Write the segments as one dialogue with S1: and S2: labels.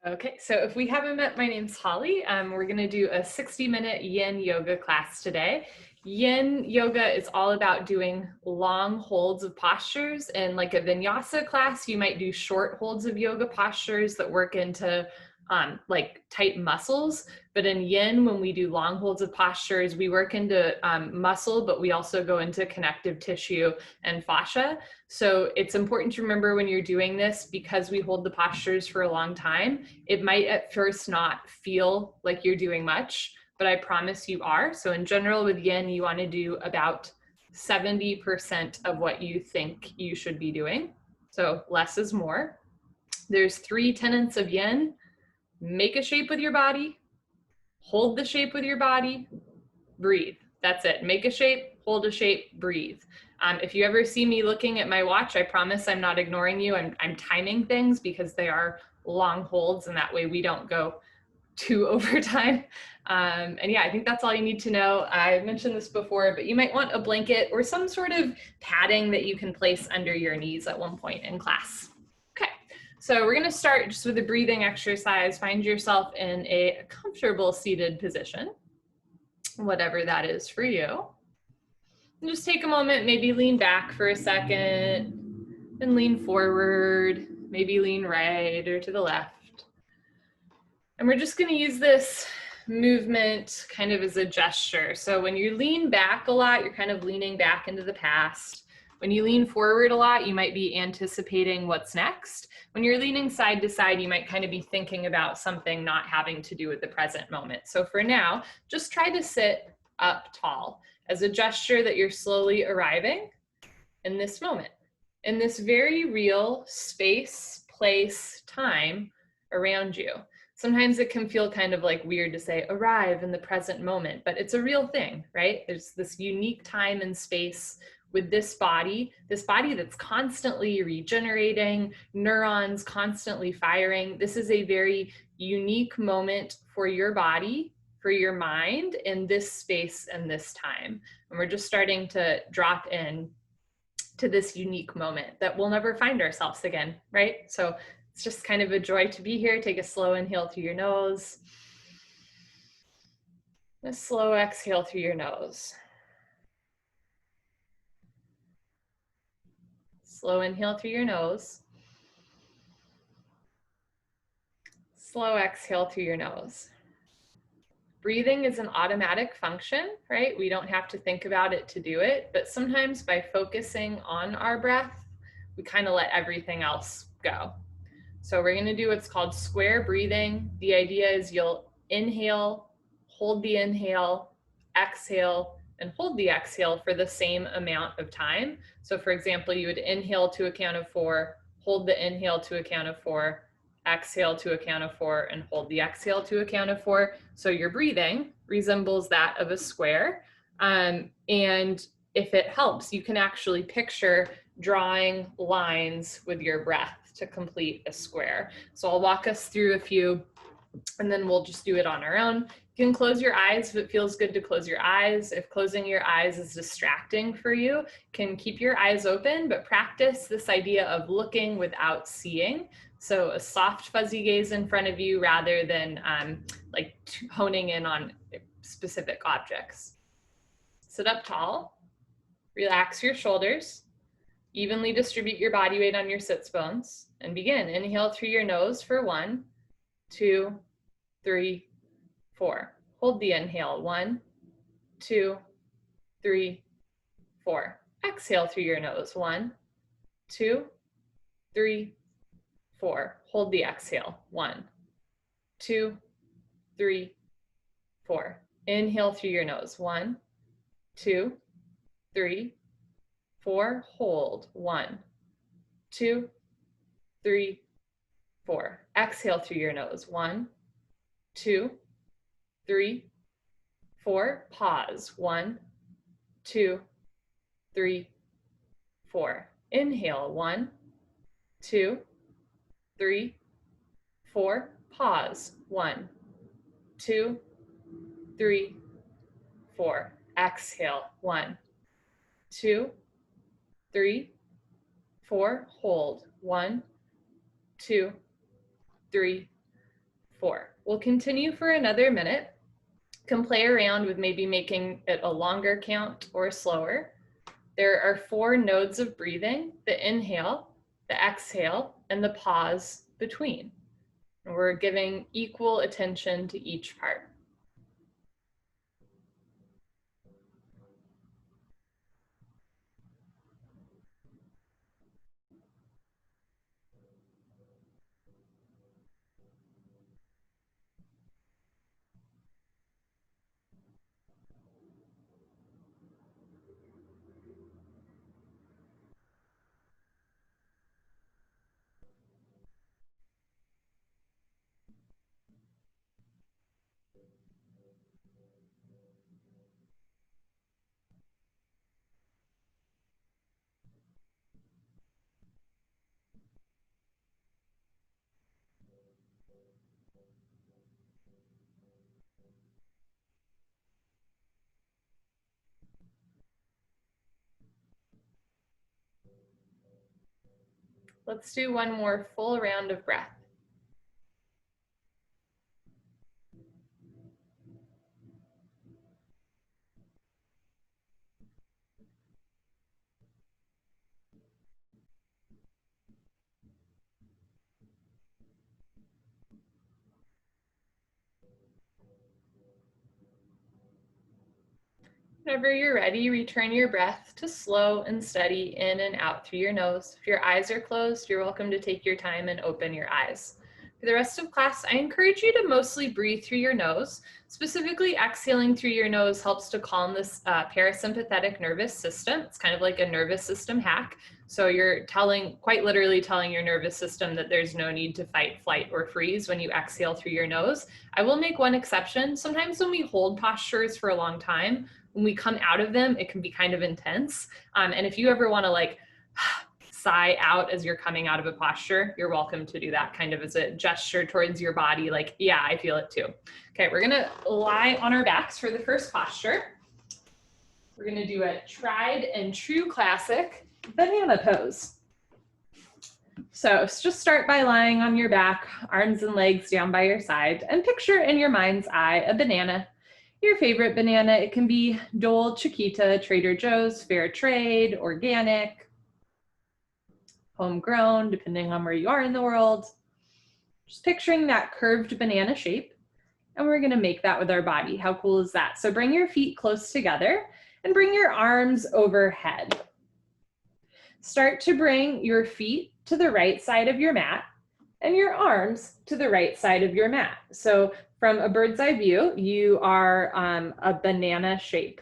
S1: Okay, so if we haven't met, my name's Holly. We're going to do a 60-minute Yin Yoga class today. Yin Yoga is all about doing long holds of postures. In like a vinyasa class, you might do short holds of yoga postures that work into like tight muscles. But in Yin, when we do long holds of postures, we work into muscle, but we also go into connective tissue and fascia. So it's important to remember when you're doing this, because we hold the postures for a long time, it might at first not feel like you're doing much, but I promise you are. So in general with Yin, you want to do about 70% of what you think you should be doing. So less is more. There's 3 tenets of Yin. Make a shape with your body, hold the shape with your body, breathe. That's it. Make a shape, hold a shape, breathe. If you ever see me looking at my watch, I promise I'm not ignoring you. I'm timing things because they are long holds, and that way we don't go too over time. And yeah, I think that's all you need to know. I mentioned this before, but you might want a blanket or some sort of padding that you can place under your knees at one point in class. Okay, so we're gonna start just with a breathing exercise. Find yourself in a comfortable seated position, whatever that is for you. And just take a moment, maybe lean back for a second, and lean forward, maybe lean right or to the left. And we're just going to use this movement kind of as a gesture. So when you lean back a lot, you're kind of leaning back into the past. When you lean forward a lot, you might be anticipating what's next. When you're leaning side to side, you might kind of be thinking about something not having to do with the present moment. So for now, just try to sit up tall as a gesture that you're slowly arriving in this moment, in this very real space, place, time around you. Sometimes it can feel kind of like weird to say arrive in the present moment, but it's a real thing, right? There's this unique time and space with this body that's constantly regenerating, neurons constantly firing. This is a very unique moment for your body, for your mind in this space and this time. And we're just starting to drop in to this unique moment that we'll never find ourselves again, right? So it's just kind of a joy to be here. Take a slow inhale through your nose. A slow exhale through your nose. Slow inhale through your nose. Slow exhale through your nose. Breathing is an automatic function, right? We don't have to think about it to do it, but sometimes by focusing on our breath, we kind of let everything else go. So we're going to do what's called square breathing. The idea is you'll inhale, hold the inhale, exhale, and hold the exhale for the same amount of time. So for example, you would inhale to a count of 4, hold the inhale to a count of 4, exhale to a count of 4, and hold the exhale to a count of 4. So your breathing resembles that of a square. And if it helps, you can actually picture drawing lines with your breath to complete a square. So I'll walk us through a few, and then we'll just do it on our own. You can close your eyes if it feels good to close your eyes. If closing your eyes is distracting for you, can keep your eyes open, but practice this idea of looking without seeing. So a soft fuzzy gaze in front of you rather than like honing in on specific objects. Sit up tall, relax your shoulders, evenly distribute your body weight on your sits bones, and begin. Inhale through your nose for 1, 2, 3, 4. Hold the inhale. 1, 2, 3, 4. Exhale through your nose. 1, 2, 3, 4. Hold the exhale. 1, 2, 3, 4. Inhale through your nose. 1, 2, 3, 4. Hold. 1, 2, 3, 4. Exhale through your nose. 1, 2, 3, 4. Pause. 1, 2, 3, 4. Inhale. 1, 2, 3, 4. Pause. 1, 2, 3, 4. Exhale. 1, 2, 3, 4. Hold. 1, 2, 3, 4. We'll continue for another minute. Can play around with maybe making it a longer count or slower. There are 4 nodes of breathing: the inhale, the exhale, and the pause between. And we're giving equal attention to each part. Let's do one more full round of breath. Whenever you're ready, return your breath to slow and steady in and out through your nose. If your eyes are closed, you're welcome to take your time and open your eyes. For the rest of class, I encourage you to mostly breathe through your nose. Specifically, exhaling through your nose helps to calm this parasympathetic nervous system. It's kind of like a nervous system hack. So you're quite literally telling your nervous system that there's no need to fight, flight, or freeze when you exhale through your nose. I will make one exception. Sometimes when we hold postures for a long time, when we come out of them, it can be kind of intense. And if you ever want to like sigh out as you're coming out of a posture, you're welcome to do that kind of as a gesture towards your body, like, yeah, I feel it too. Okay, we're gonna lie on our backs for the first posture. We're gonna do a tried and true classic banana pose. So just start by lying on your back, arms and legs down by your side, and picture in your mind's eye a banana. Your favorite banana. It can be Dole, Chiquita, Trader Joe's, Fair Trade, organic, homegrown, depending on where you are in the world. Just picturing that curved banana shape. And we're gonna make that with our body. How cool is that? So bring your feet close together and bring your arms overhead. Start to bring your feet to the right side of your mat and your arms to the right side of your mat. So from a bird's eye view, you are a banana shape,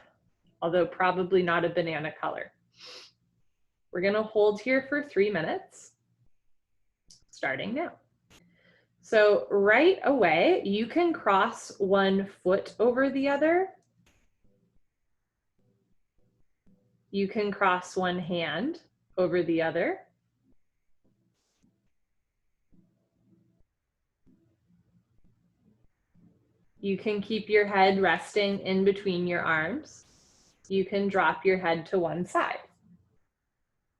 S1: although probably not a banana color. We're gonna hold here for 3 minutes, starting now. So right away, you can cross one foot over the other. You can cross one hand over the other. You can keep your head resting in between your arms. You can drop your head to one side.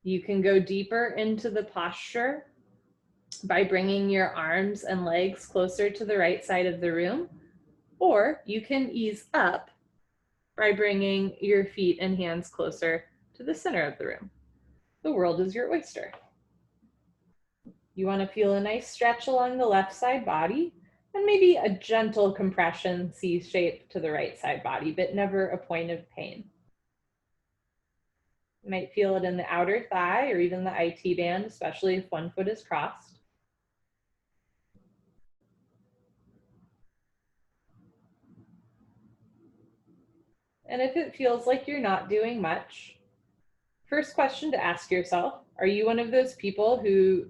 S1: You can go deeper into the posture by bringing your arms and legs closer to the right side of the room, or you can ease up by bringing your feet and hands closer to the center of the room. The world is your oyster. You want to feel a nice stretch along the left side body and maybe a gentle compression, C shape to the right side body, but never a point of pain. You might feel it in the outer thigh or even the IT band, especially if one foot is crossed. And if it feels like you're not doing much, first question to ask yourself, are you one of those people who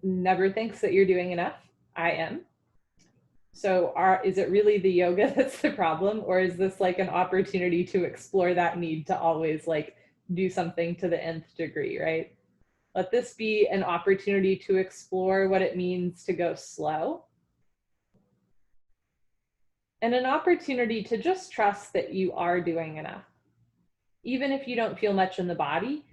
S1: never thinks that you're doing enough? I am. So is it really the yoga that's the problem, or is this like an opportunity to explore that need to always like do something to the nth degree, right? Let this be an opportunity to explore what it means to go slow, and an opportunity to just trust that you are doing enough. Even if you don't feel much in the body,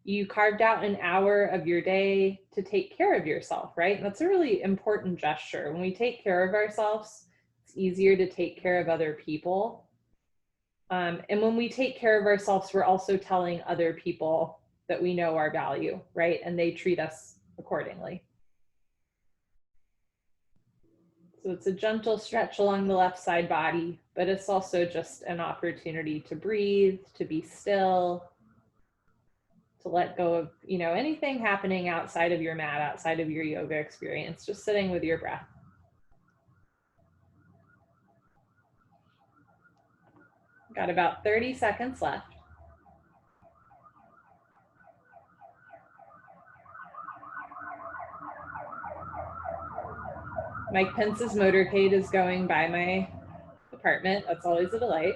S1: You carved out an hour of your day to take care of yourself, right? And that's a really important gesture. When we take care of ourselves, it's easier to take care of other people. And when we take care of ourselves, we're also telling other people that we know our value, right? And they treat us accordingly. So it's a gentle stretch along the left side body, but it's also just an opportunity to breathe, to be still, to let go of, anything happening outside of your mat, outside of your yoga experience, just sitting with your breath. Got about 30 seconds left. Mike Pence's motorcade is going by my apartment. That's always a delight.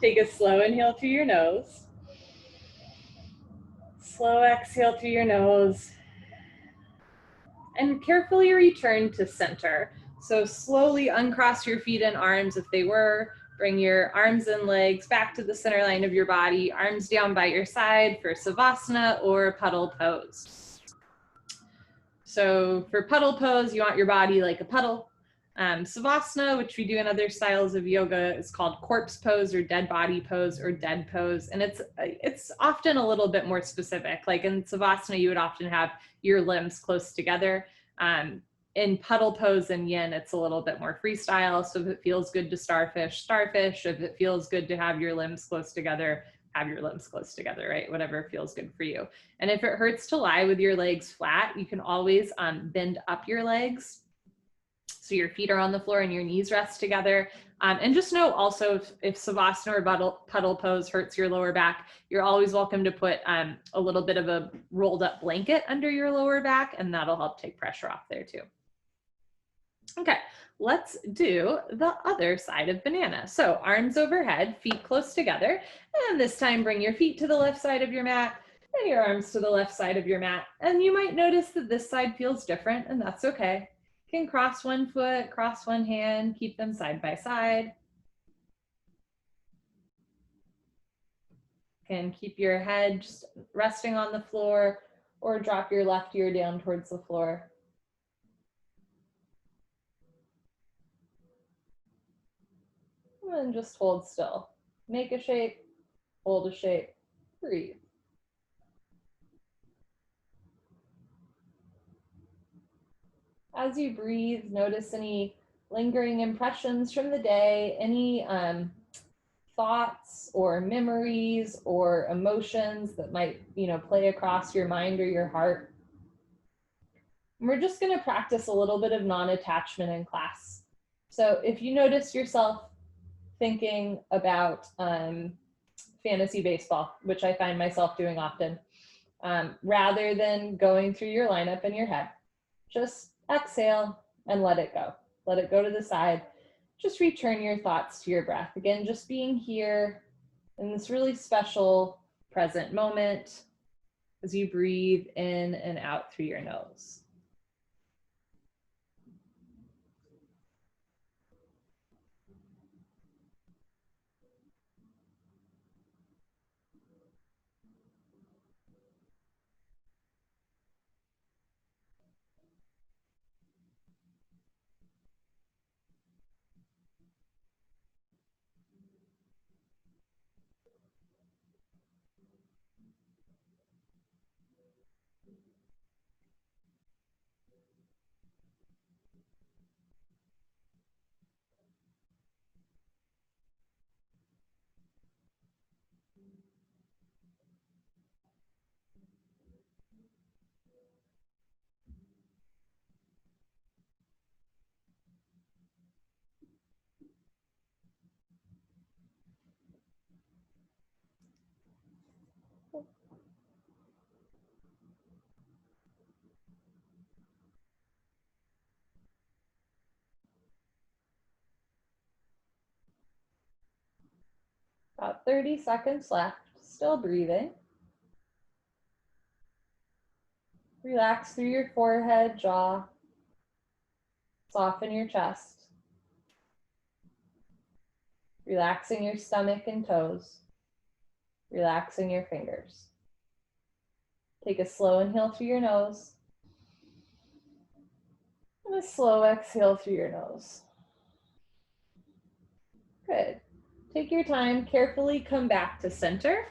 S1: Take a slow inhale through your nose. Slow exhale through your nose. And carefully return to center. So slowly uncross your feet and arms if they were. Bring your arms and legs back to the center line of your body, arms down by your side for Savasana or puddle pose. So for puddle pose, you want your body like a puddle. Savasana, which we do in other styles of yoga, is called corpse pose or dead body pose or dead pose. And it's often a little bit more specific. Like in Savasana, you would often have your limbs close together. In puddle pose and yin, it's a little bit more freestyle. So if it feels good to starfish, starfish. If it feels good to have your limbs close together, have your limbs close together, right? Whatever feels good for you. And if it hurts to lie with your legs flat, you can always bend up your legs. So your feet are on the floor and your knees rest together. And just know also if Savasana or puddle pose hurts your lower back, you're always welcome to put a little bit of a rolled up blanket under your lower back, and that'll help take pressure off there too. Okay, let's do the other side of banana. So arms overhead, feet close together. And this time bring your feet to the left side of your mat and your arms to the left side of your mat. And you might notice that this side feels different, and that's okay. You can cross one foot, cross one hand, keep them side by side. You can keep your head just resting on the floor or drop your left ear down towards the floor. And just hold still. Make a shape, hold a shape, breathe. As you breathe, notice any lingering impressions from the day, any thoughts or memories or emotions that might, play across your mind or your heart. And we're just going to practice a little bit of non-attachment in class. So if you notice yourself thinking about fantasy baseball, which I find myself doing often, rather than going through your lineup in your head, just exhale and let it go. Let it go to the side. Just return your thoughts to your breath. Again, just being here in this really special present moment as you breathe in and out through your nose. About 30 seconds left, still breathing. Relax through your forehead, jaw. Soften your chest. Relaxing your stomach and toes. Relaxing your fingers. Take a slow inhale through your nose. And a slow exhale through your nose. Good. Take your time, carefully come back to center.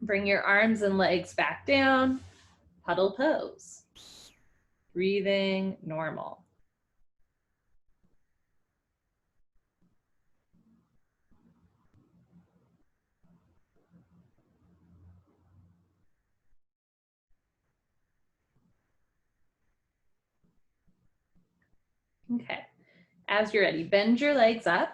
S1: Bring your arms and legs back down. Puddle pose. Breathing normal. Okay. As you're ready, bend your legs up,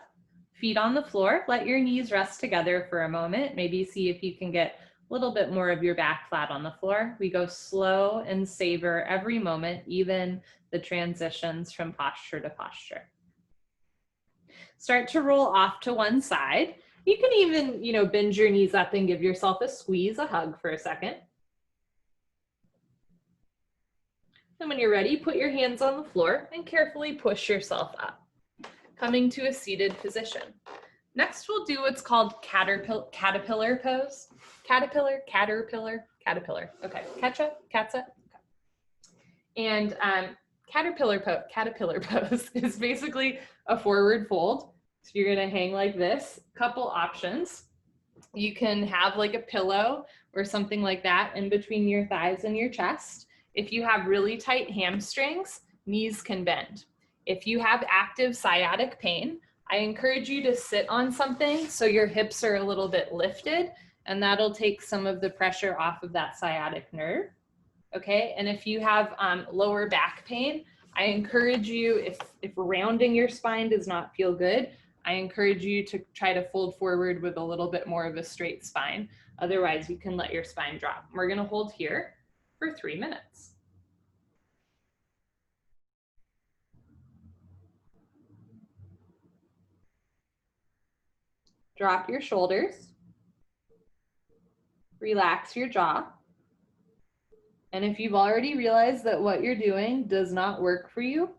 S1: feet on the floor. Let your knees rest together for a moment. Maybe see if you can get a little bit more of your back flat on the floor. We go slow and savor every moment, even the transitions from posture to posture. Start to roll off to one side. You can even, bend your knees up and give yourself a squeeze, a hug for a second. And when you're ready, put your hands on the floor and carefully push yourself up, coming to a seated position. Next, we'll do what's called caterpillar pose. Caterpillar. Okay, catch up. Okay. And caterpillar pose is basically a forward fold. So you're gonna hang like this. Couple options. You can have like a pillow or something like that in between your thighs and your chest. If you have really tight hamstrings, knees can bend. If you have active sciatic pain, I encourage you to sit on something so your hips are a little bit lifted, and that'll take some of the pressure off of that sciatic nerve. Okay, and if you have lower back pain, I encourage you, if rounding your spine does not feel good, I encourage you to try to fold forward with a little bit more of a straight spine. Otherwise, you can let your spine drop. We're gonna hold here for 3 minutes. Drop your shoulders. Relax your jaw. And if you've already realized that what you're doing does not work for you,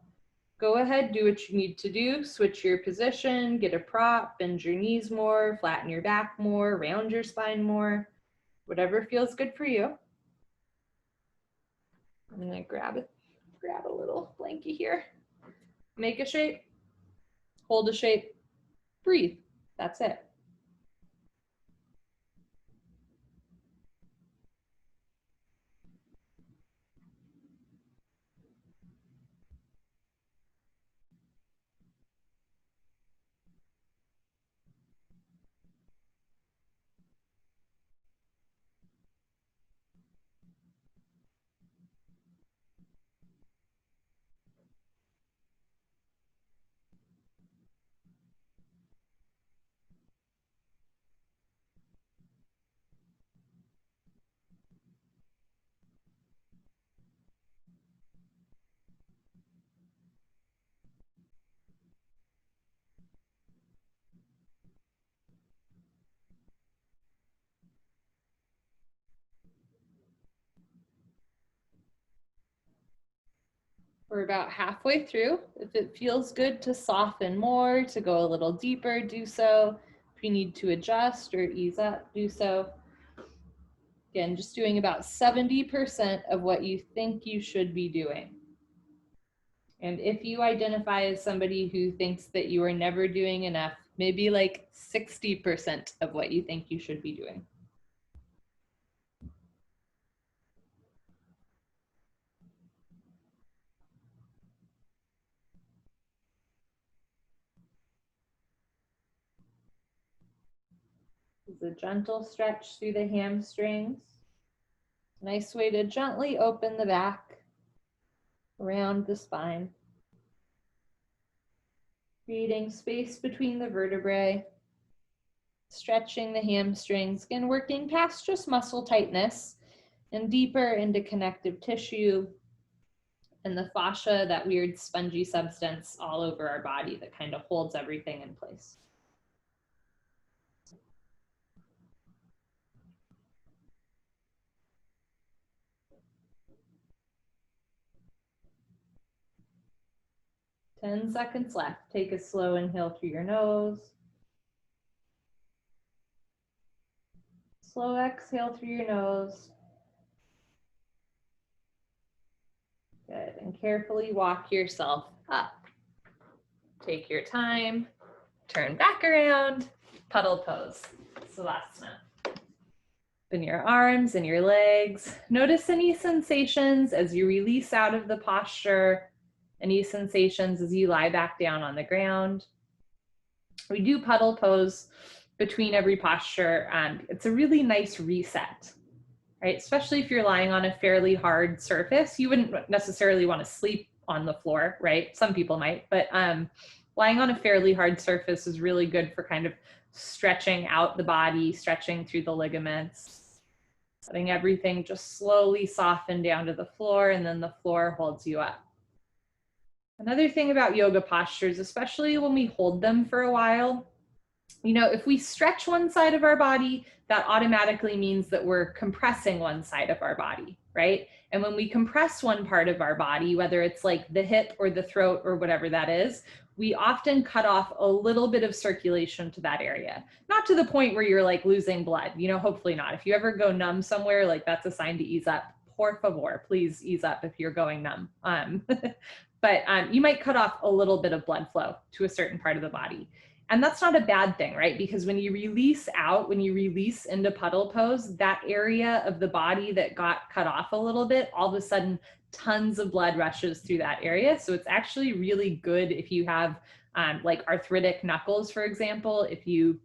S1: go ahead, do what you need to do. Switch your position, get a prop, bend your knees more, flatten your back more, round your spine more, whatever feels good for you. I'm gonna grab a little blankie here. Make a shape, hold a shape, breathe. That's it. We're about halfway through. If it feels good to soften more, to go a little deeper, do so. If you need to adjust or ease up, do so. Again, just doing about 70% of what you think you should be doing. And if you identify as somebody who thinks that you are never doing enough, maybe like 60% of what you think you should be doing. This is a gentle stretch through the hamstrings. Nice way to gently open the back, around the spine, creating space between the vertebrae, stretching the hamstrings, again, working past just muscle tightness and deeper into connective tissue and the fascia, that weird spongy substance all over our body that kind of holds everything in place. 10 seconds left. Take a slow inhale through your nose. Slow exhale through your nose. Good. And carefully walk yourself up. Take your time. Turn back around. Puddle pose. Savasana. Open your arms and your legs. Notice any sensations as you release out of the posture. Any sensations as you lie back down on the ground. We do puddle pose between every posture. It's a really nice reset, right? Especially if you're lying on a fairly hard surface. You wouldn't necessarily want to sleep on the floor, right? Some people might, but lying on a fairly hard surface is really good for kind of stretching out the body, stretching through the ligaments, letting everything just slowly soften down to the floor, and then the floor holds you up. Another thing about yoga postures, especially when we hold them for a while, you know, if we stretch one side of our body, that automatically means that we're compressing one side of our body, right? And when we compress one part of our body, whether it's like the hip or the throat or whatever that is, we often cut off a little bit of circulation to that area. Not to the point where you're like losing blood, you know, hopefully not. If you ever go numb somewhere, like that's a sign to ease up. Por favor, please ease up if you're going numb. But you might cut off a little bit of blood flow to a certain part of the body. And that's not a bad thing, right? Because when you release out, when you release into puddle pose, that area of the body that got cut off a little bit, all of a sudden, tons of blood rushes through that area. So it's actually really good if you have like arthritic knuckles, for example, if you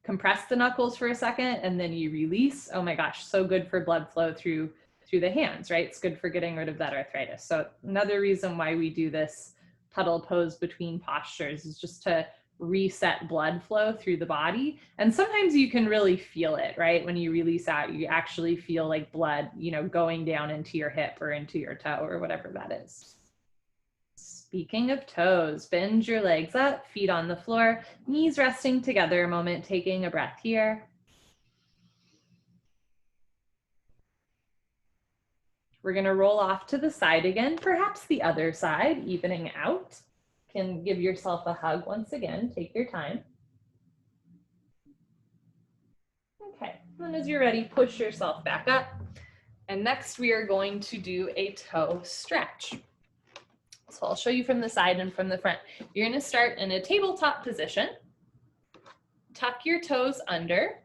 S1: compress the knuckles for a second and then you release, oh my gosh, so good for blood flow through the hands, right? It's good for getting rid of that arthritis. So another reason why we do this puddle pose between postures is just to reset blood flow through the body. And sometimes you can really feel it, right? When you release out, you actually feel like blood, you know, going down into your hip or into your toe or whatever that is. Speaking of toes, bend your legs up, feet on the floor, knees resting together a moment, taking a breath here. We're going to roll off to the side again, perhaps the other side, evening out. Can give yourself a hug once again. Take your time. Okay, and as you're ready, push yourself back up. And next we are going to do a toe stretch. So I'll show you from the side and from the front. You're going to start in a tabletop position. Tuck your toes under.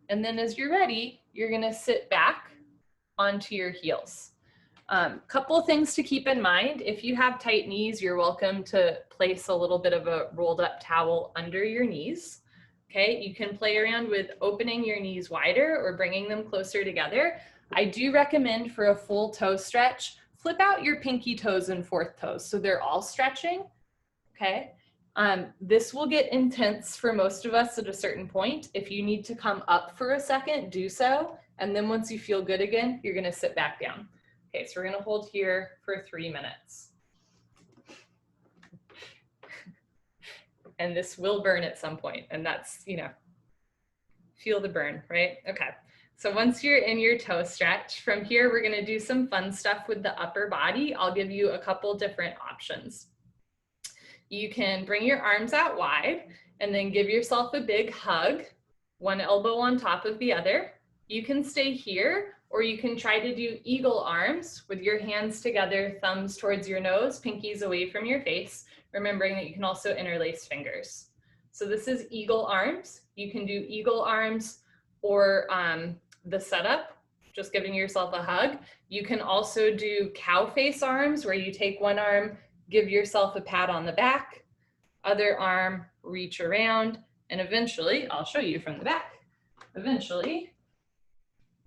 S1: And then as you're ready, you're going to sit back onto your heels. Couple of things to keep in mind. If you have tight knees, you're welcome to place a little bit of a rolled up towel under your knees. Okay, you can play around with opening your knees wider or bringing them closer together. I do recommend for a full toe stretch, flip out your pinky toes and fourth toes so they're all stretching. Okay, this will get intense for most of us at a certain point. If you need to come up for a second, do so. And then once you feel good again, you're going to sit back down. Okay, so we're going to hold here for 3 minutes. And this will burn at some point, and that's, you know, feel the burn, right? Okay, so once you're in your toe stretch, from here we're going to do some fun stuff with the upper body. I'll give you a couple different options. You can bring your arms out wide and then give yourself a big hug, one elbow on top of the other. You can stay here, or you can try to do eagle arms with your hands together, thumbs towards your nose, pinkies away from your face, remembering that you can also interlace fingers. So this is eagle arms. You can do eagle arms or the setup, just giving yourself a hug. You can also do cow face arms, where you take one arm, give yourself a pat on the back, other arm, reach around, and eventually, I'll show you from the back, eventually,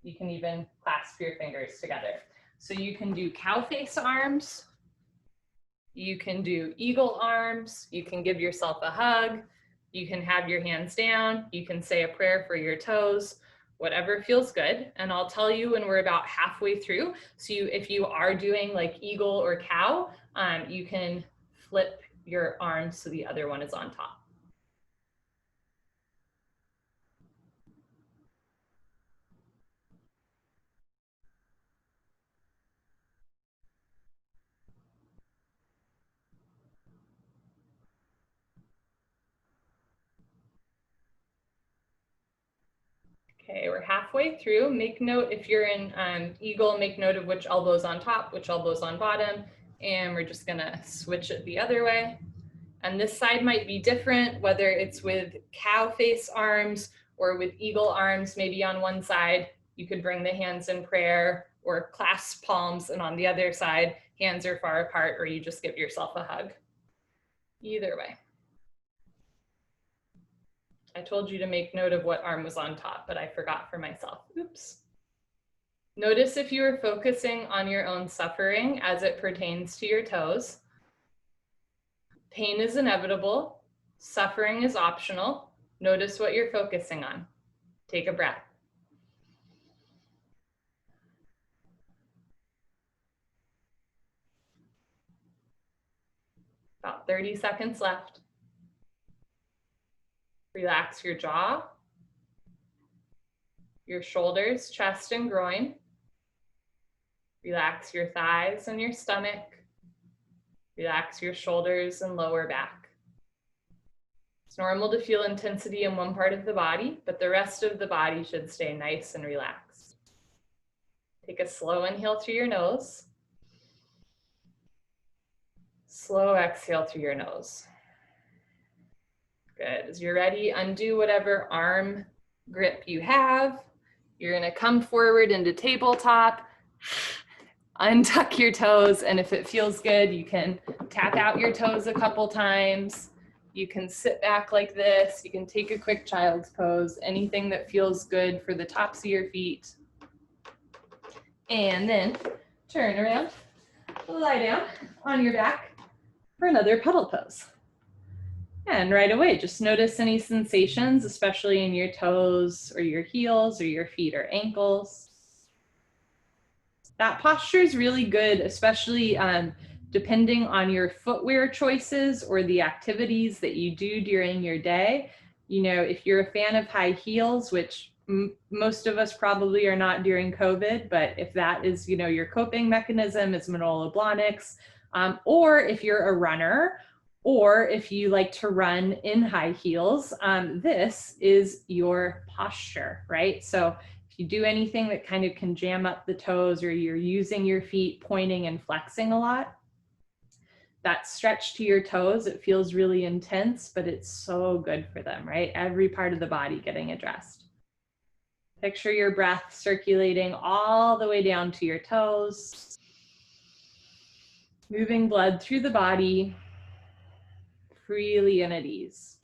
S1: you can even clasp your fingers together. So you can do cow face arms, you can do eagle arms, you can give yourself a hug, you can have your hands down, you can say a prayer for your toes, whatever feels good. And I'll tell you when we're about halfway through. So if you are doing like eagle or cow, you can flip your arms so the other one is on top. Okay, we're halfway through. Make note if you're in eagle, make note of which elbow's on top, which elbow's on bottom, and we're just gonna switch it the other way. And this side might be different, whether it's with cow face arms or with eagle arms, maybe on one side, you could bring the hands in prayer or clasp palms, and on the other side, hands are far apart, or you just give yourself a hug. Either way. I told you to make note of what arm was on top, but I forgot for myself. Oops. Notice if you are focusing on your own suffering as it pertains to your toes. Pain is inevitable. Suffering is optional. Notice what you're focusing on. Take a breath. About 30 seconds left. Relax your jaw, your shoulders, chest, and groin. Relax your thighs and your stomach. Relax your shoulders and lower back. It's normal to feel intensity in one part of the body, but the rest of the body should stay nice and relaxed. Take a slow inhale through your nose. Slow exhale through your nose. Good. As you're ready, undo whatever arm grip you have. You're gonna come forward into tabletop, untuck your toes, and if it feels good, you can tap out your toes a couple times. You can sit back like this. You can take a quick child's pose, anything that feels good for the tops of your feet. And then turn around, lie down on your back for another puddle pose. And right away, just notice any sensations, especially in your toes or your heels or your feet or ankles. That posture is really good, especially depending on your footwear choices or the activities that you do during your day. You know, if you're a fan of high heels, which most of us probably are not during COVID, but if that is, you know, your coping mechanism, is Manolo Blahniks, or if you're a runner, or if you like to run in high heels, this is your posture, right? So if you do anything that kind of can jam up the toes, or you're using your feet pointing and flexing a lot, that stretch to your toes, it feels really intense, but it's so good for them, right? Every part of the body getting addressed. Picture your breath circulating all the way down to your toes, moving blood through the body, freely and at ease.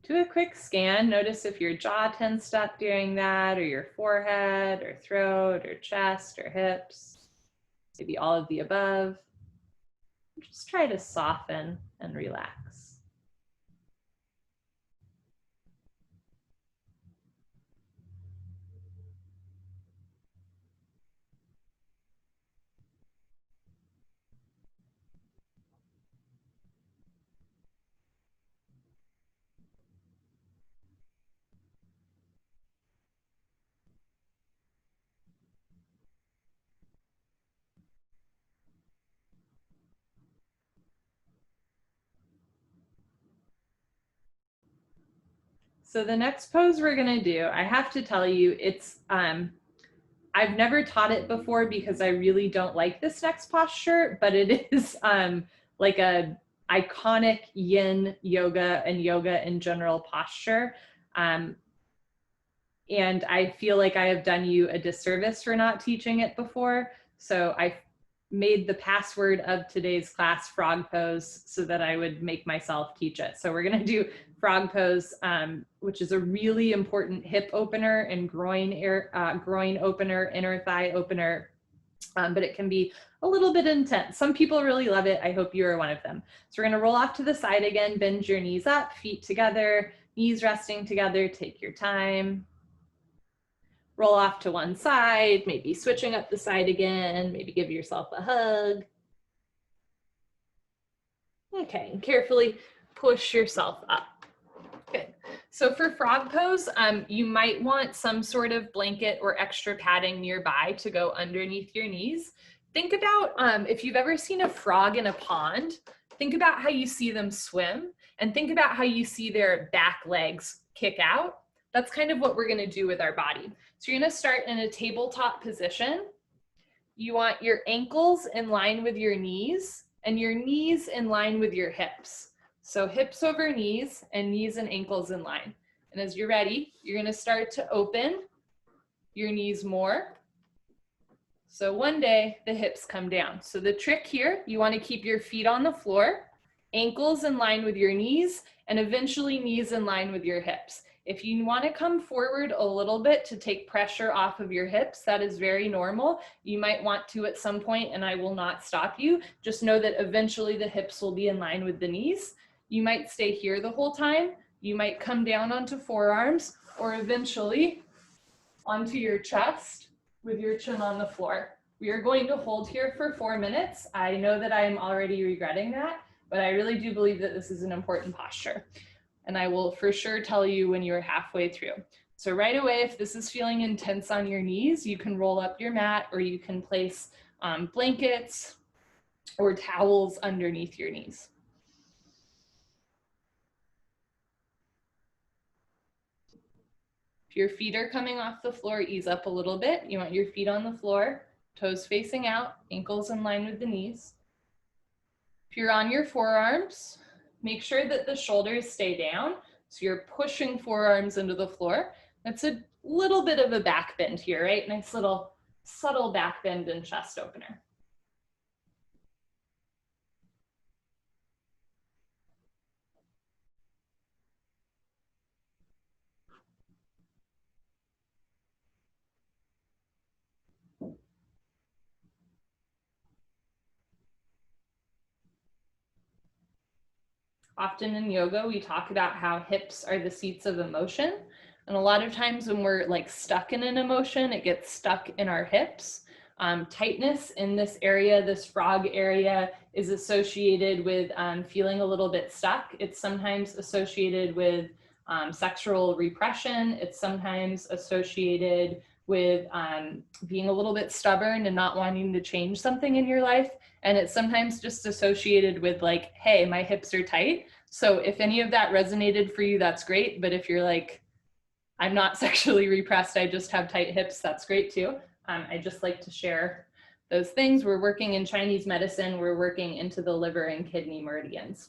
S1: Do a quick scan. Notice if your jaw tensed up during that, or your forehead, or throat, or chest, or hips, maybe all of the above. Just try to soften and relax. So the next pose we're gonna do, I have to tell you, it's, I've never taught it before because I really don't like this next posture, but it is like a iconic yin yoga and yoga in general posture. And I feel like I have done you a disservice for not teaching it before. So I made the password of today's class frog pose so that I would make myself teach it. So we're gonna do frog pose, which is a really important hip opener and groin opener, inner thigh opener, but it can be a little bit intense. Some people really love it. I hope you are one of them. So we're gonna roll off to the side again, bend your knees up, feet together, knees resting together, take your time. Roll off to one side, maybe switching up the side again, maybe give yourself a hug. Okay, and carefully push yourself up. Good. So for frog pose, you might want some sort of blanket or extra padding nearby to go underneath your knees. Think about if you've ever seen a frog in a pond, think about how you see them swim, and think about how you see their back legs kick out. that's kind of what we're gonna do with our body. So you're gonna start in a tabletop position. You want your ankles in line with your knees and your knees in line with your hips. So hips over knees and knees and ankles in line. And as you're ready, you're gonna start to open your knees more. So one day the hips come down. So the trick here, you want to keep your feet on the floor, ankles in line with your knees, and eventually knees in line with your hips. If you want to come forward a little bit to take pressure off of your hips, that is very normal. You might want to at some point, and I will not stop you. Just know that eventually the hips will be in line with the knees. You might stay here the whole time. You might come down onto forearms, or eventually onto your chest with your chin on the floor. We are going to hold here for 4 minutes. I know that I am already regretting that, but I really do believe that this is an important posture. And I will for sure tell you when you're halfway through. So right away, if this is feeling intense on your knees, you can roll up your mat, or you can place blankets or towels underneath your knees. If your feet are coming off the floor, ease up a little bit. You want your feet on the floor, toes facing out, ankles in line with the knees. If you're on your forearms, make sure that the shoulders stay down. So you're pushing forearms into the floor. That's a little bit of a back bend here, right? Nice little subtle back bend and chest opener. Often in yoga, we talk about how hips are the seats of emotion. And a lot of times when we're like stuck in an emotion, it gets stuck in our hips. Tightness in this area, this frog area, is associated with feeling a little bit stuck. It's sometimes associated with sexual repression. It's sometimes associated with being a little bit stubborn and not wanting to change something in your life. And it's sometimes just associated with like, hey, my hips are tight. So if any of that resonated for you, that's great. But if you're like, I'm not sexually repressed, I just have tight hips, that's great too. I just like to share those things. We're working in Chinese medicine. We're working into the liver and kidney meridians.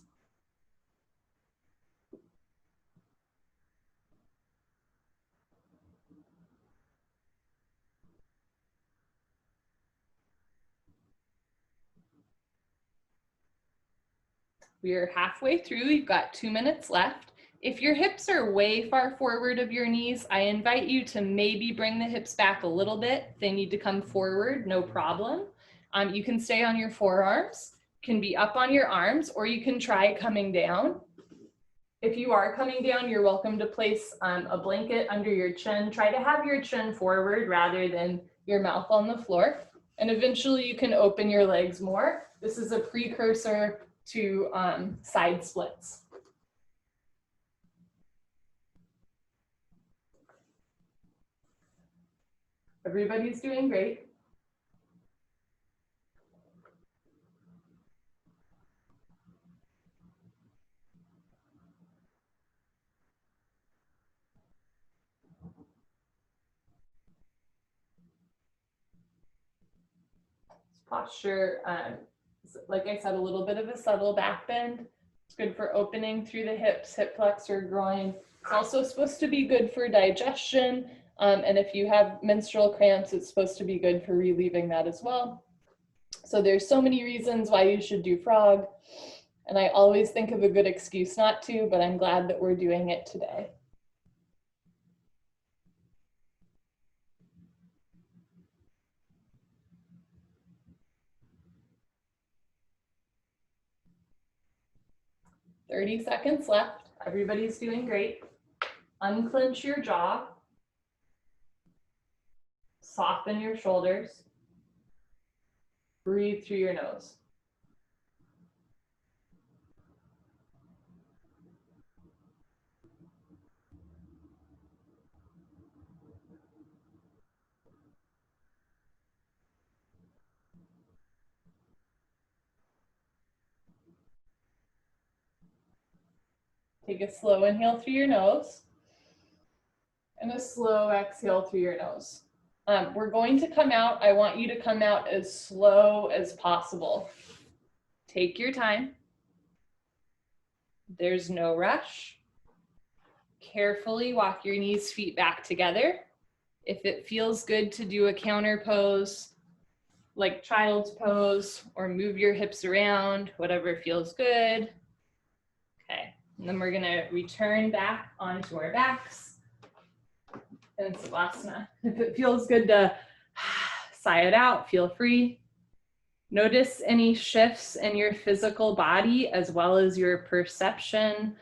S1: We are halfway through. You've got 2 minutes left. If your hips are way far forward of your knees, I invite you to maybe bring the hips back a little bit. If they need to come forward, no problem. You can stay on your forearms, can be up on your arms, or you can try coming down. If you are coming down, you're welcome to place a blanket under your chin. Try to have your chin forward rather than your mouth on the floor. And eventually you can open your legs more. This is a precursor to side splits. Everybody's doing great. This posture, like I said, a little bit of a subtle back bend. It's good for opening through the hips, hip flexor, groin. It's also supposed to be good for digestion. And if you have menstrual cramps, it's supposed to be good for relieving that as well. So there's so many reasons why you should do frog. And I always think of a good excuse not to, but I'm glad that we're doing it today. "30 seconds left. Everybody's doing great. Unclench your jaw. Soften your shoulders. Breathe through your nose. Take a slow inhale through your nose. And a slow exhale through your nose. We're going to come out. I want you to come out as slow as possible. Take your time. There's no rush. Carefully walk your knees, feet back together. If it feels good to do a counter pose, like child's pose, or move your hips around, whatever feels good. Okay, and then we're gonna return back onto our backs in Savasana. If it feels good to sigh it out, feel free. Notice any shifts in your physical body as well as your perception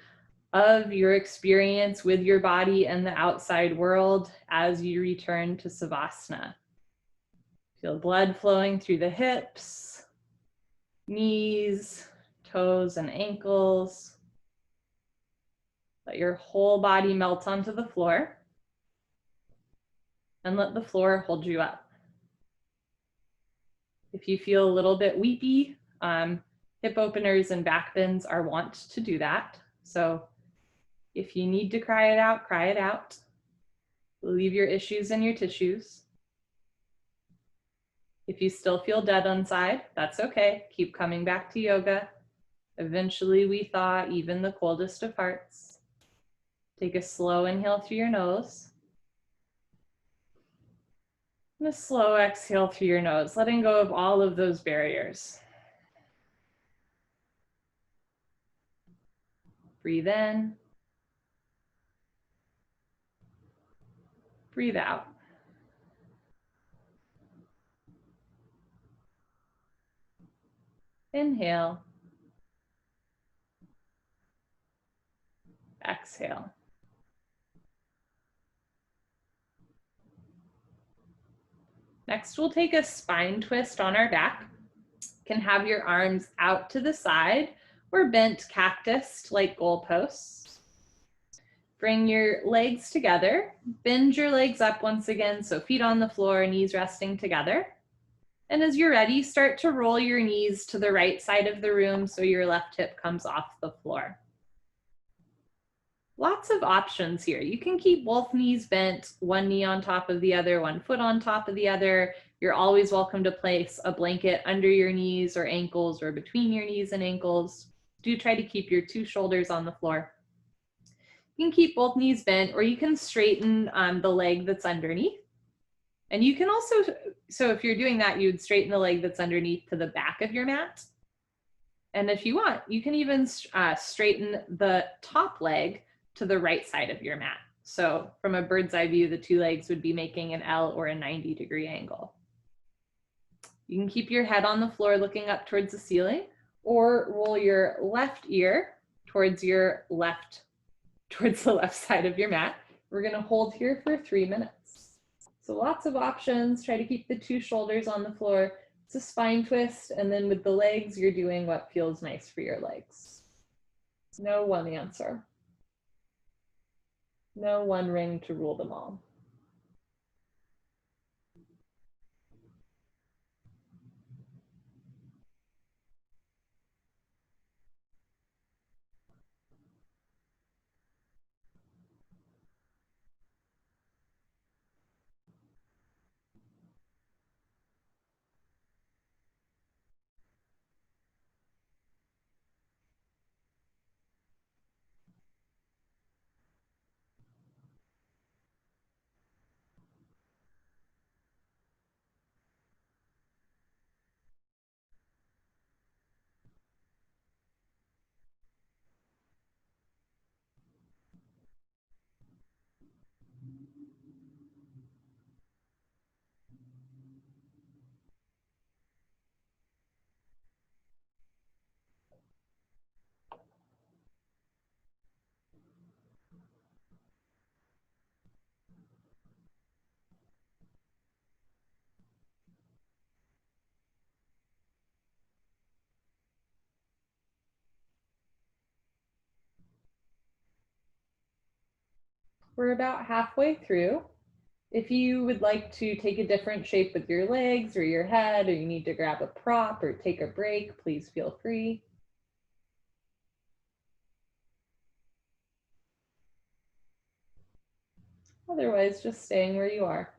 S1: of your experience with your body and the outside world as you return to Savasana. Feel blood flowing through the hips, knees, toes, and ankles. Let your whole body melt onto the floor and let the floor hold you up. If you feel a little bit weepy, hip openers and back bends are wont to do that. So if you need to cry it out, cry it out. Leave your issues in your tissues. If you still feel dead inside, that's okay. Keep coming back to yoga. Eventually, we thaw even the coldest of hearts. Take a slow inhale through your nose. And a slow exhale through your nose, letting go of all of those barriers. Breathe in. Breathe out. Inhale. Exhale. Next, we'll take a spine twist on our back. You can have your arms out to the side or bent cactus like goalposts. Bring your legs together. Bend your legs up once again, so feet on the floor, knees resting together. And as you're ready, start to roll your knees to the right side of the room so your left hip comes off the floor. Lots of options here. You can keep both knees bent, one knee on top of the other, one foot on top of the other. You're always welcome to place a blanket under your knees or ankles or between your knees and ankles. Do try to keep your two shoulders on the floor. You can keep both knees bent, or you can straighten the leg that's underneath. And you can also, so if you're doing that, you would straighten the leg that's underneath to the back of your mat. And if you want, you can even straighten the top leg to the right side of your mat. So from a bird's eye view, the two legs would be making an L or a 90-degree angle. You can keep your head on the floor looking up towards the ceiling, or roll your left ear towards the left side of your mat. We're gonna hold here for 3 minutes. So lots of options. Try to keep the two shoulders on the floor. It's a spine twist, and then with the legs, you're doing what feels nice for your legs. No one answer. No one ring to rule them all. We're about halfway through. If you would like to take a different shape with your legs or your head, or you need to grab a prop or take a break, please feel free. Otherwise, just staying where you are.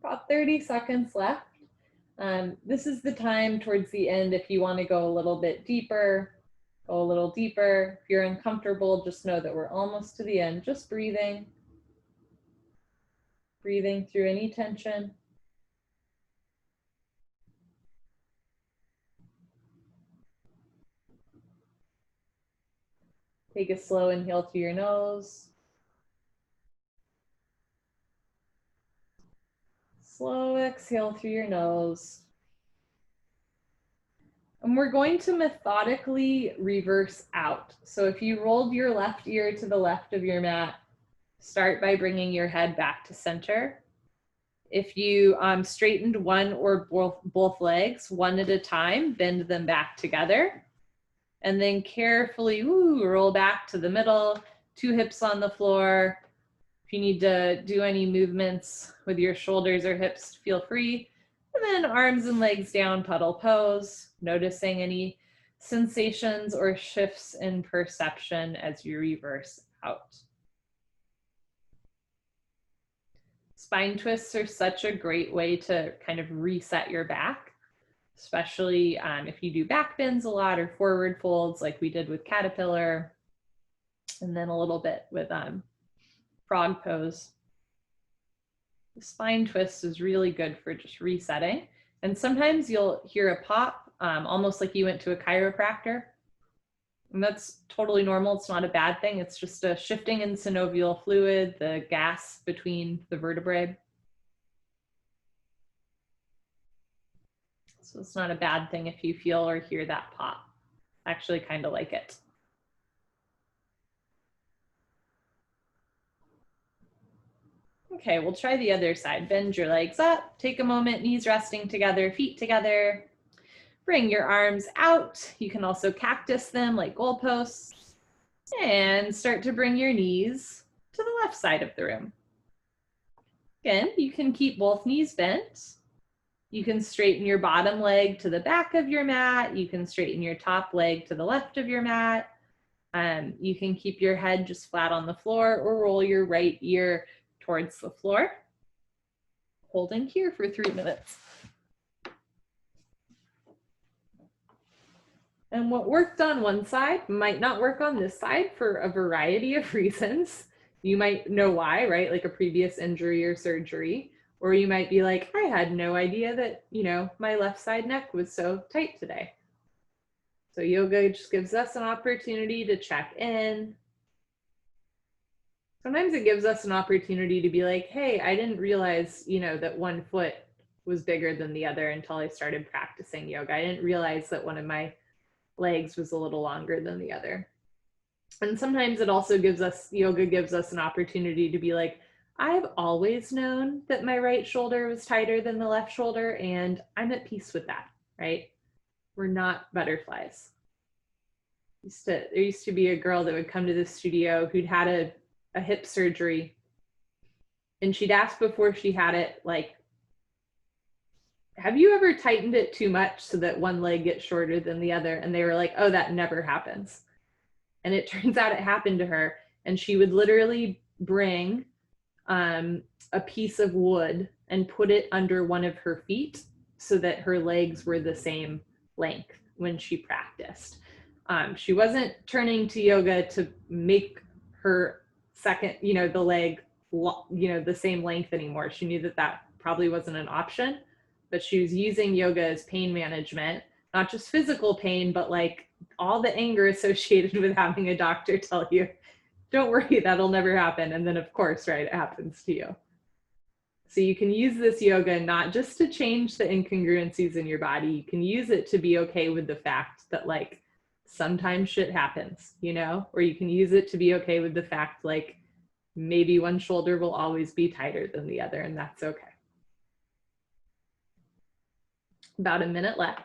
S1: About 30 seconds left. This is the time towards the end if you want to go a little bit deeper, go a little deeper. If you're uncomfortable, just know that we're almost to the end. Just breathing, breathing through any tension. Take a slow inhale through your nose. Slow exhale through your nose. And we're going to methodically reverse out. So if you rolled your left ear to the left of your mat, start by bringing your head back to center. If you straightened one or both legs one at a time, bend them back together. And then carefully roll back to the middle, 2 hips on the floor. If you need to do any movements with your shoulders or hips, feel free. And then arms and legs down, puddle pose, noticing any sensations or shifts in perception as you reverse out. Spine twists are such a great way to kind of reset your back, especially if you do back bends a lot or forward folds like we did with caterpillar, and then a little bit with frog pose. The spine twist is really good for just resetting. And sometimes you'll hear a pop, almost like you went to a chiropractor. And that's totally normal. It's not a bad thing. It's just a shifting in synovial fluid, the gas between the vertebrae. So it's not a bad thing if you feel or hear that pop. I actually kind of like it. Okay, we'll try the other side. Bend your legs up, take a moment, knees resting together, feet together. Bring your arms out. You can also cactus them like goalposts. And start to bring your knees to the left side of the room. Again, you can keep both knees bent. You can straighten your bottom leg to the back of your mat. You can straighten your top leg to the left of your mat. You can keep your head just flat on the floor or roll your right ear towards the floor. Holding here for 3 minutes. And what worked on one side might not work on this side for a variety of reasons. You might know why, right? Like a previous injury or surgery. Or you might be like, I had no idea that, my left side neck was so tight today. So yoga just gives us an opportunity to check in. Sometimes it gives us an opportunity to be like, hey, I didn't realize, that one foot was bigger than the other until I started practicing yoga. I didn't realize that one of my legs was a little longer than the other. And sometimes it also yoga gives us an opportunity to be like, I've always known that my right shoulder was tighter than the left shoulder, and I'm at peace with that, right? We're not butterflies. There used to be a girl that would come to the studio who'd had a hip surgery, and she'd ask before she had it, like, have you ever tightened it too much so that one leg gets shorter than the other? And they were like, oh, that never happens. And it turns out it happened to her. And she would literally bring a piece of wood and put it under one of her feet so that her legs were the same length when she practiced. She wasn't turning to yoga to make her second, the leg, the same length anymore. She knew that probably wasn't an option. But she was using yoga as pain management, not just physical pain, but like all the anger associated with having a doctor tell you, don't worry, that'll never happen. And then of course, right, it happens to you. So you can use this yoga not just to change the incongruencies in your body, you can use it to be okay with the fact that like sometimes shit happens, you know, or you can use it to be okay with the fact like maybe one shoulder will always be tighter than the other, and that's okay. About a minute left.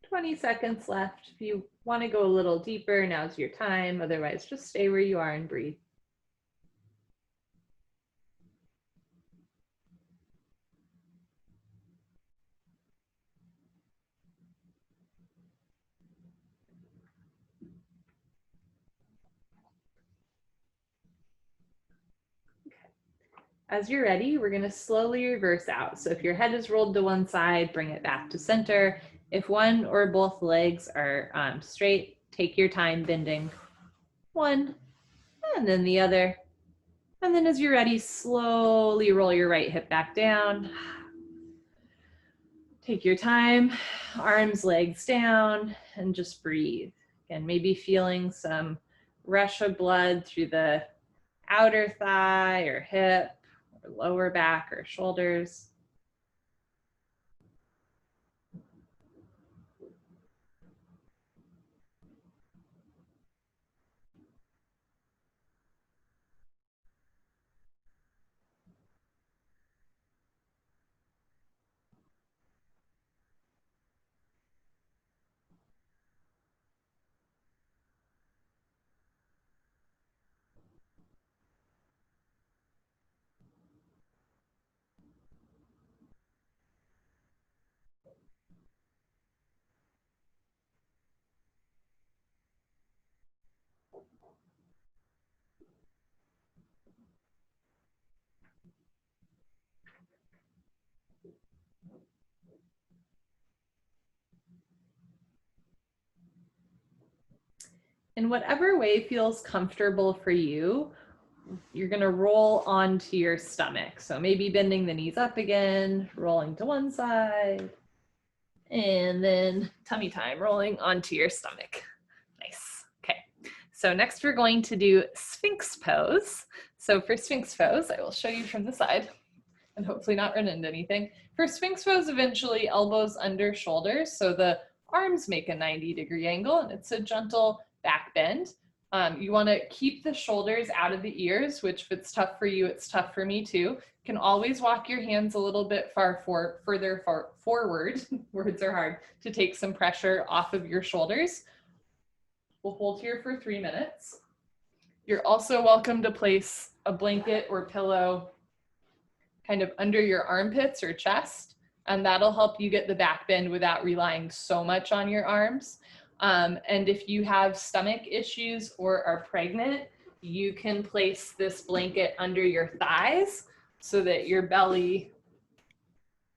S1: "20 seconds left. If you want to go a little deeper, now's your time. Otherwise, just stay where you are and breathe." As you're ready, we're going to slowly reverse out. So if your head is rolled to one side, bring it back to center. If one or both legs are straight, take your time bending one and then the other. And then as you're ready, slowly roll your right hip back down. Take your time, arms, legs down, and just breathe. Again, maybe feeling some rush of blood through the outer thigh or hip, or lower back or shoulders. In whatever way feels comfortable for you, you're going to roll onto your stomach. So maybe bending the knees up again, rolling to one side, and then tummy time, rolling onto your stomach. Nice. Okay. So next we're going to do Sphinx pose. So for Sphinx pose, I will show you from the side and hopefully not run into anything. For Sphinx pose, eventually elbows under shoulders. So the arms make a 90-degree angle and it's a gentle back bend. You want to keep the shoulders out of the ears, which if it's tough for you, it's tough for me too. You can always walk your hands a little bit further forward, words are hard, to take some pressure off of your shoulders. We'll hold here for 3 minutes. You're also welcome to place a blanket or pillow kind of under your armpits or chest, and that'll help you get the back bend without relying so much on your arms. And if you have stomach issues or are pregnant, you can place this blanket under your thighs so that your belly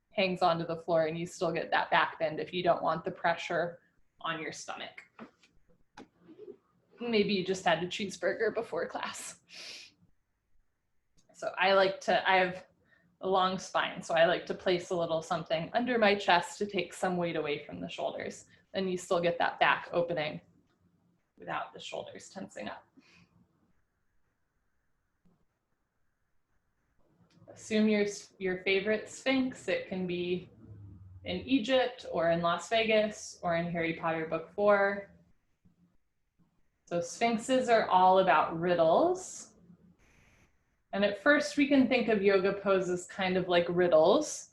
S1: hangs onto the floor and you still get that back bend if you don't want the pressure on your stomach. Maybe you just had a cheeseburger before class. So I have a long spine, so I like to place a little something under my chest to take some weight away from the shoulders. Then you still get that back opening without the shoulders tensing up. Assume your favorite Sphinx. It can be in Egypt or in Las Vegas or in Harry Potter book 4. So Sphinxes are all about riddles. And at first we can think of yoga poses kind of like riddles.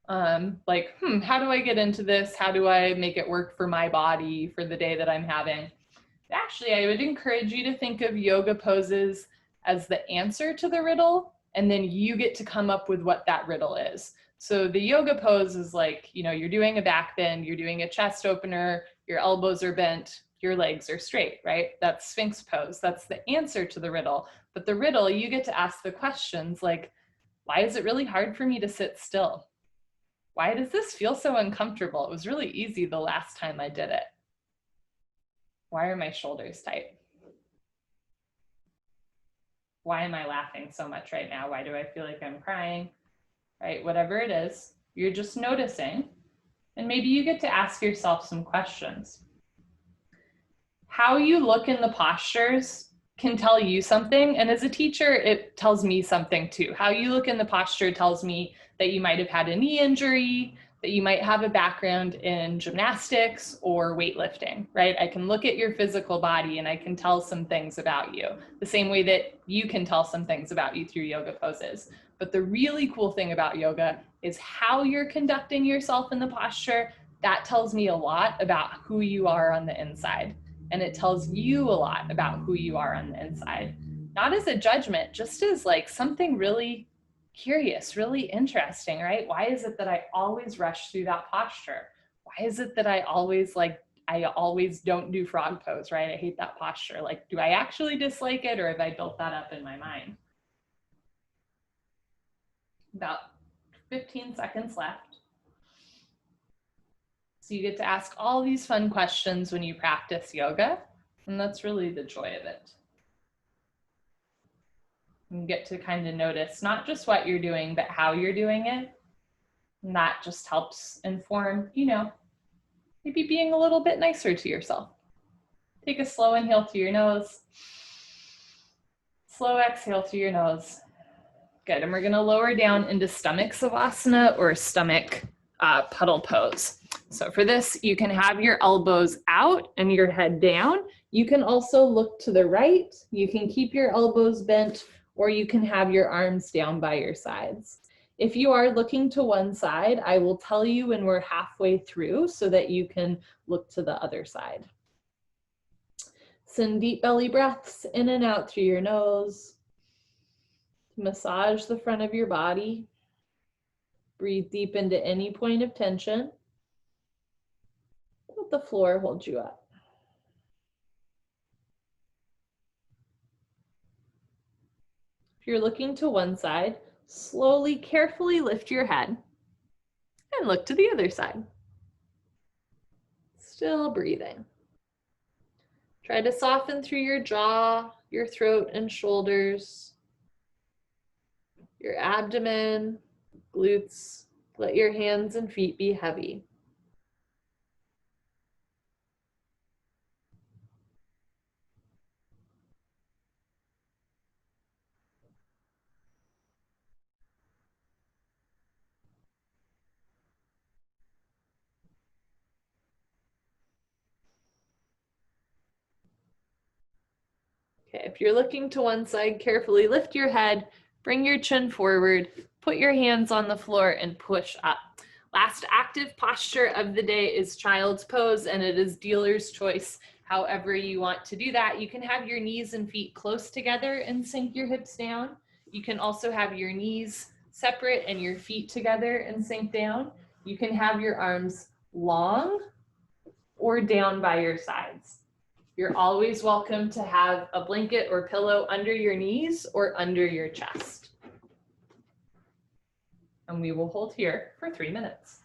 S1: Like, how do I get into this? How do I make it work for my body for the day that I'm having? Actually, I would encourage you to think of yoga poses as the answer to the riddle, and then you get to come up with what that riddle is. So the yoga pose is like, you're doing a back bend, you're doing a chest opener, your elbows are bent, your legs are straight, right? That's Sphinx pose. That's the answer to the riddle. But the riddle, you get to ask the questions like, why is it really hard for me to sit still? Why does this feel so uncomfortable? It was really easy the last time I did it. Why are my shoulders tight? Why am I laughing so much right now? Why do I feel like I'm crying? Right? Whatever it is, you're just noticing. And maybe you get to ask yourself some questions. How you look in the postures can tell you something. And as a teacher, it tells me something too. How you look in the posture tells me that you might have had a knee injury, that you might have a background in gymnastics or weightlifting, right? I can look at your physical body and I can tell some things about you, the same way that you can tell some things about you through yoga poses. But the really cool thing about yoga is how you're conducting yourself in the posture. That tells me a lot about who you are on the inside. And it tells you a lot about who you are on the inside. Not as a judgment, just as like something really curious, really interesting, right? Why is it that I always rush through that posture? Why is it that I always don't do frog pose, right? I hate that posture. Like, do I actually dislike it or have I built that up in my mind? About 15 seconds left. So you get to ask all these fun questions when you practice yoga, and that's really the joy of it. You get to kind of notice not just what you're doing, but how you're doing it. And that just helps inform, maybe being a little bit nicer to yourself. Take a slow inhale through your nose. Slow exhale through your nose. Good, and we're gonna lower down into stomach savasana or stomach puddle pose. So for this, you can have your elbows out and your head down. You can also look to the right. You can keep your elbows bent, or you can have your arms down by your sides. If you are looking to one side, I will tell you when we're halfway through so that you can look to the other side. Send deep belly breaths in and out through your nose. Massage the front of your body. Breathe deep into any point of tension. Let the floor hold you up. If you're looking to one side, slowly, carefully lift your head and look to the other side. Still breathing. Try to soften through your jaw, your throat and shoulders, your abdomen, glutes. Let your hands and feet be heavy. Okay, if you're looking to one side, carefully lift your head, bring your chin forward, put your hands on the floor and push up. Last active posture of the day is child's pose, and it is dealer's choice. However you want to do that, you can have your knees and feet close together and sink your hips down. You can also have your knees separate and your feet together and sink down. You can have your arms long or down by your sides. You're always welcome to have a blanket or pillow under your knees or under your chest. And we will hold here for 3 minutes.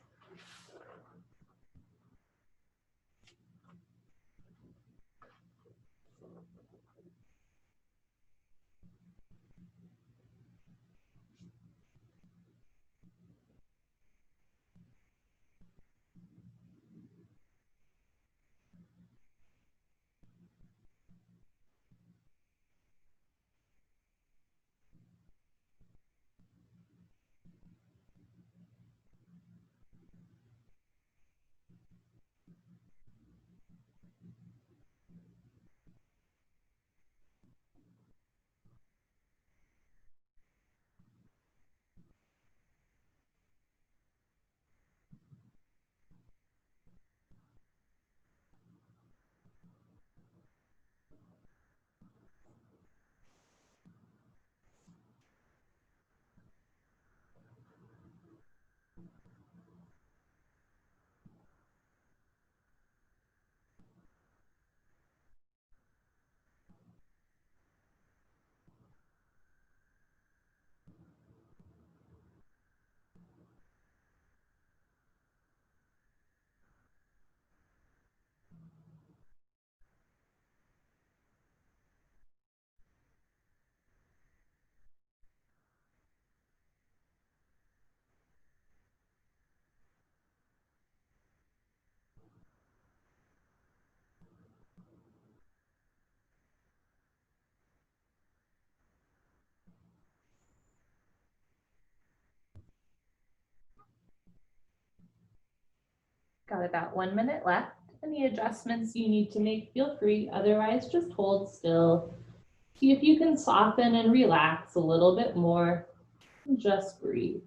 S1: Got about 1 minute left. Any adjustments you need to make, feel free. Otherwise, just hold still. See if you can soften and relax a little bit more. And just breathe.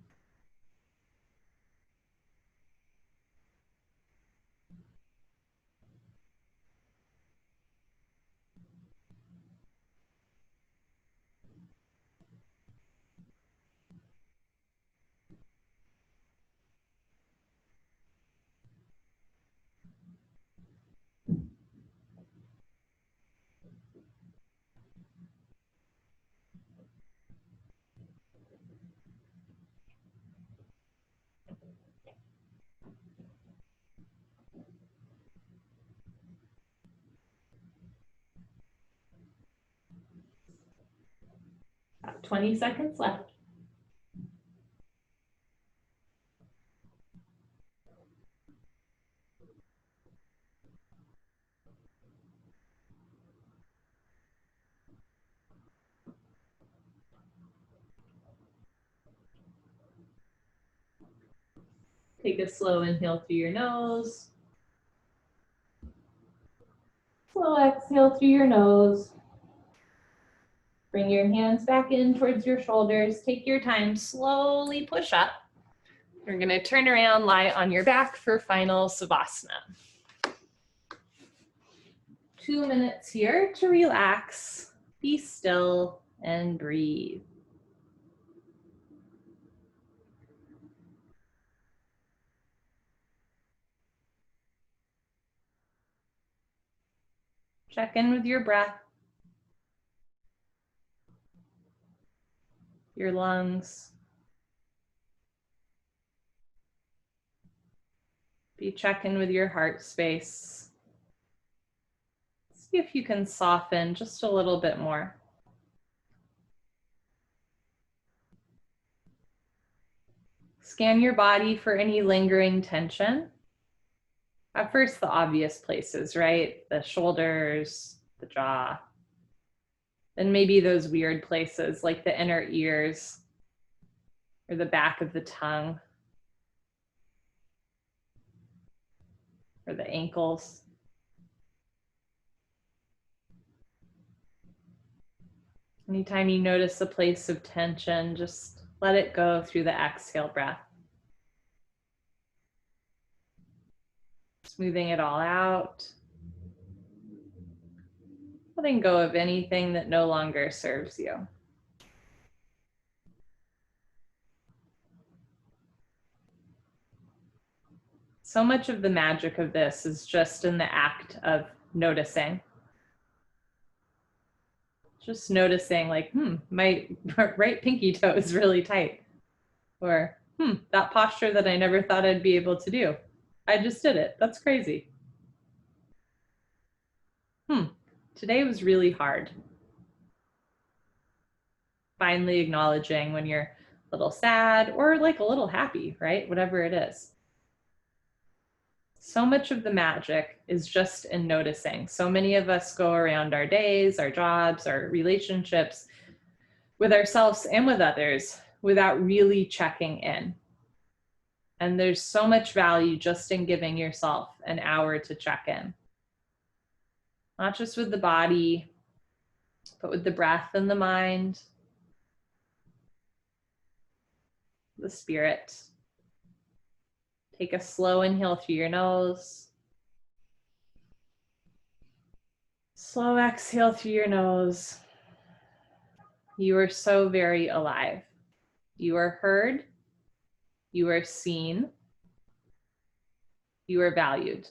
S1: About 20 seconds left. Take a slow inhale through your nose. Slow exhale through your nose. Bring your hands back in towards your shoulders. Take your time, slowly push up. You're gonna turn around, lie on your back for final Savasana. 2 minutes here to relax, be still, and breathe. Check in with your breath, your lungs. Be checking with your heart space. See if you can soften just a little bit more. Scan your body for any lingering tension. At first, the obvious places, right? The shoulders, the jaw. Then maybe those weird places like the inner ears or the back of the tongue or the ankles. Anytime you notice a place of tension, just let it go through the exhale breath. Smoothing it all out. Letting go of anything that no longer serves you. So much of the magic of this is just in the act of noticing. Just noticing like, my right pinky toe is really tight. Or, that posture that I never thought I'd be able to do. I just did it. That's crazy. Today was really hard. Finally acknowledging when you're a little sad or like a little happy, right? Whatever it is. So much of the magic is just in noticing. So many of us go around our days, our jobs, our relationships with ourselves and with others without really checking in. And there's so much value just in giving yourself an hour to check in. Not just with the body, but with the breath and the mind, the spirit. Take a slow inhale through your nose. Slow exhale through your nose. You are so very alive. You are heard. You are seen. You are valued.